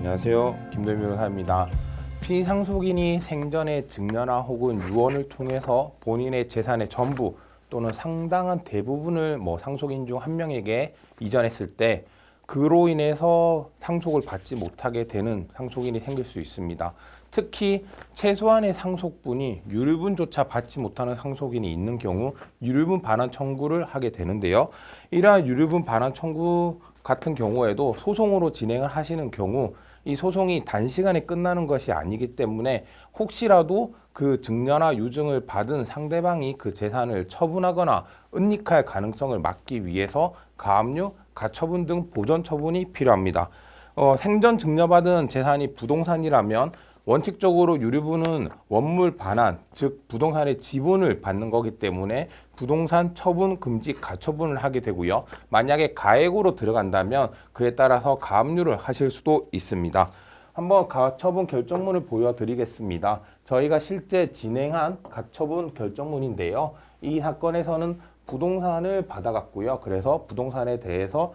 안녕하세요. 김도현 변호사입니다. 피상속인이 생전에 증여나 혹은 유언을 통해서 본인의 재산의 전부 또는 상당한 대부분을 상속인 중 한 명에게 이전했을 때 그로 인해서 상속을 받지 못하게 되는 상속인이 생길 수 있습니다. 특히 최소한의 상속분이 유류분조차 받지 못하는 상속인이 있는 경우 유류분 반환 청구를 하게 되는데요. 이러한 유류분 반환 청구 같은 경우에도 소송으로 진행을 하시는 경우 이 소송이 단시간에 끝나는 것이 아니기 때문에 혹시라도 그 증여나 유증을 받은 상대방이 그 재산을 처분하거나 은닉할 가능성을 막기 위해서 가압류, 가처분 등 보전 처분이 필요합니다. 생전 증여받은 재산이 부동산이라면 원칙적으로 유류분은 원물 반환, 즉 부동산의 지분을 받는 거기 때문에 부동산 처분 금지 가처분을 하게 되고요. 만약에 가액으로 들어간다면 그에 따라서 가압류를 하실 수도 있습니다. 한번 가처분 결정문을 보여드리겠습니다. 저희가 실제 진행한 가처분 결정문인데요. 이 사건에서는 부동산을 받아갔고요. 그래서 부동산에 대해서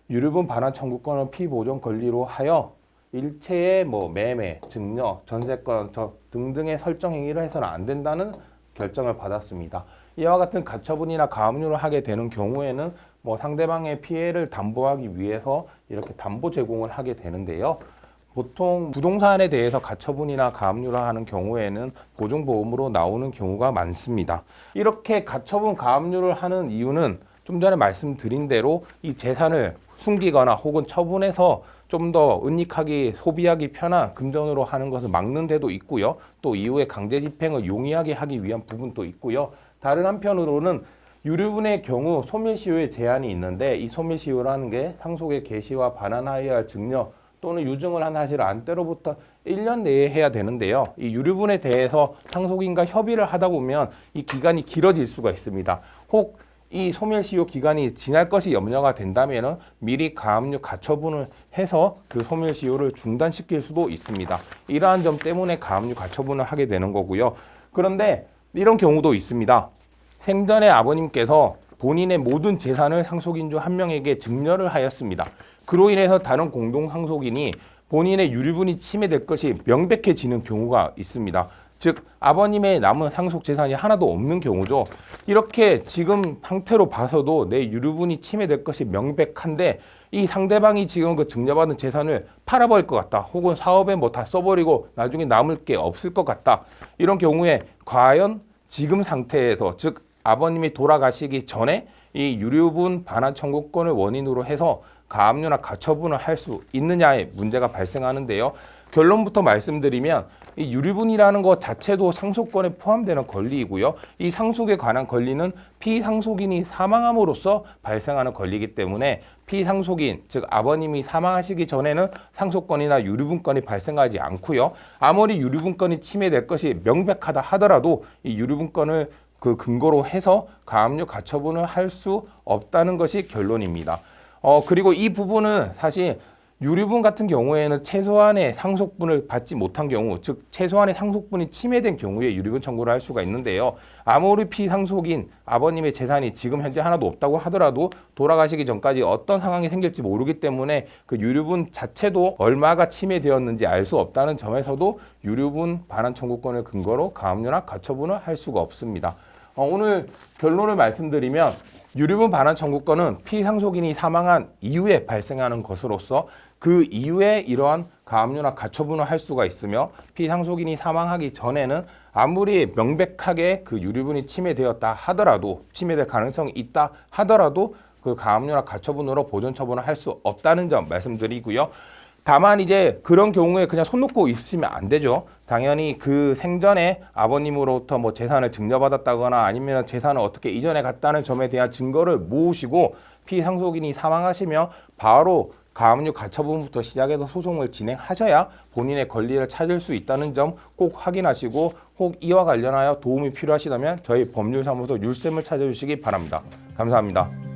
유류분 반환 청구권을 피보존 권리로 하여 일체의 매매, 증여, 전세권 등등의 설정 행위를 해서는 안 된다는 결정을 받았습니다. 이와 같은 가처분이나 가압류를 하게 되는 경우에는 상대방의 피해를 담보하기 위해서 이렇게 담보 제공을 하게 되는데요. 보통 부동산에 대해서 가처분이나 가압류를 하는 경우에는 보증보험으로 나오는 경우가 많습니다. 이렇게 가처분, 가압류를 하는 이유는 좀 전에 말씀드린 대로 이 재산을 숨기거나 혹은 처분해서 좀 더 은닉하기, 소비하기 편한 금전으로 하는 것을 막는 데도 있고요. 또 이후에 강제 집행을 용이하게 하기 위한 부분도 있고요. 다른 한편으로는 유류분의 경우 소멸시효에 제한이 있는데 이 소멸시효라는 게 상속의 개시와 반환하여야 할 증여 또는 유증을 한 사실을 안 때로부터 1년 내에 해야 되는데요. 이 유류분에 대해서 상속인과 협의를 하다 보면 이 기간이 길어질 수가 있습니다. 혹 이 소멸시효 기간이 지날 것이 염려가 된다면 미리 가압류 가처분을 해서 그 소멸시효를 중단시킬 수도 있습니다. 이러한 점 때문에 가압류 가처분을 하게 되는 거고요. 그런데 이런 경우도 있습니다. 생전에 아버님께서 본인의 모든 재산을 상속인 중 한 명에게 증여를 하였습니다. 그로 인해서 다른 공동 상속인이 본인의 유류분이 침해될 것이 명백해지는 경우가 있습니다. 즉 아버님의 남은 상속 재산이 하나도 없는 경우죠. 이렇게 지금 상태로 봐서도 내 유류분이 침해될 것이 명백한데 이 상대방이 지금 그 증여받은 재산을 팔아버릴 것 같다. 혹은 사업에 다 써버리고 나중에 남을 게 없을 것 같다. 이런 경우에 과연 지금 상태에서 즉 아버님이 돌아가시기 전에 이 유류분 반환 청구권을 원인으로 해서 가압류나 가처분을 할 수 있느냐에 문제가 발생하는데요. 결론부터 말씀드리면 이 유류분이라는 것 자체도 상속권에 포함되는 권리이고요. 이 상속에 관한 권리는 피상속인이 사망함으로써 발생하는 권리이기 때문에 피상속인, 즉 아버님이 사망하시기 전에는 상속권이나 유류분권이 발생하지 않고요. 아무리 유류분권이 침해될 것이 명백하다 하더라도 이 유류분권을 그 근거로 해서 가압류 가처분을 할 수 없다는 것이 결론입니다. 그리고 이 부분은 사실 유류분 같은 경우에는 최소한의 상속분을 받지 못한 경우, 즉 최소한의 상속분이 침해된 경우에 유류분 청구를 할 수가 있는데요. 아무리 피상속인 아버님의 재산이 지금 현재 하나도 없다고 하더라도 돌아가시기 전까지 어떤 상황이 생길지 모르기 때문에 그 유류분 자체도 얼마가 침해되었는지 알 수 없다는 점에서도 유류분 반환 청구권을 근거로 가압류나 가처분을 할 수가 없습니다. 오늘 결론을 말씀드리면 유류분 반환 청구권은 피상속인이 사망한 이후에 발생하는 것으로서 그 이후에 이러한 가압류나 가처분을 할 수가 있으며 피상속인이 사망하기 전에는 아무리 명백하게 그 유류분이 침해되었다 하더라도 침해될 가능성이 있다 하더라도 그 가압류나 가처분으로 보존 처분을 할 수 없다는 점 말씀드리고요. 다만 이제 그런 경우에 그냥 손 놓고 있으면 안 되죠. 당연히 그 생전에 아버님으로부터 재산을 증여받았다거나 아니면 재산을 어떻게 이전해 갔다는 점에 대한 증거를 모으시고 피상속인이 사망하시면 바로 가압류 가처분부터 시작해서 소송을 진행하셔야 본인의 권리를 찾을 수 있다는 점 꼭 확인하시고 혹 이와 관련하여 도움이 필요하시다면 저희 법률사무소 율쌤을 찾아주시기 바랍니다. 감사합니다.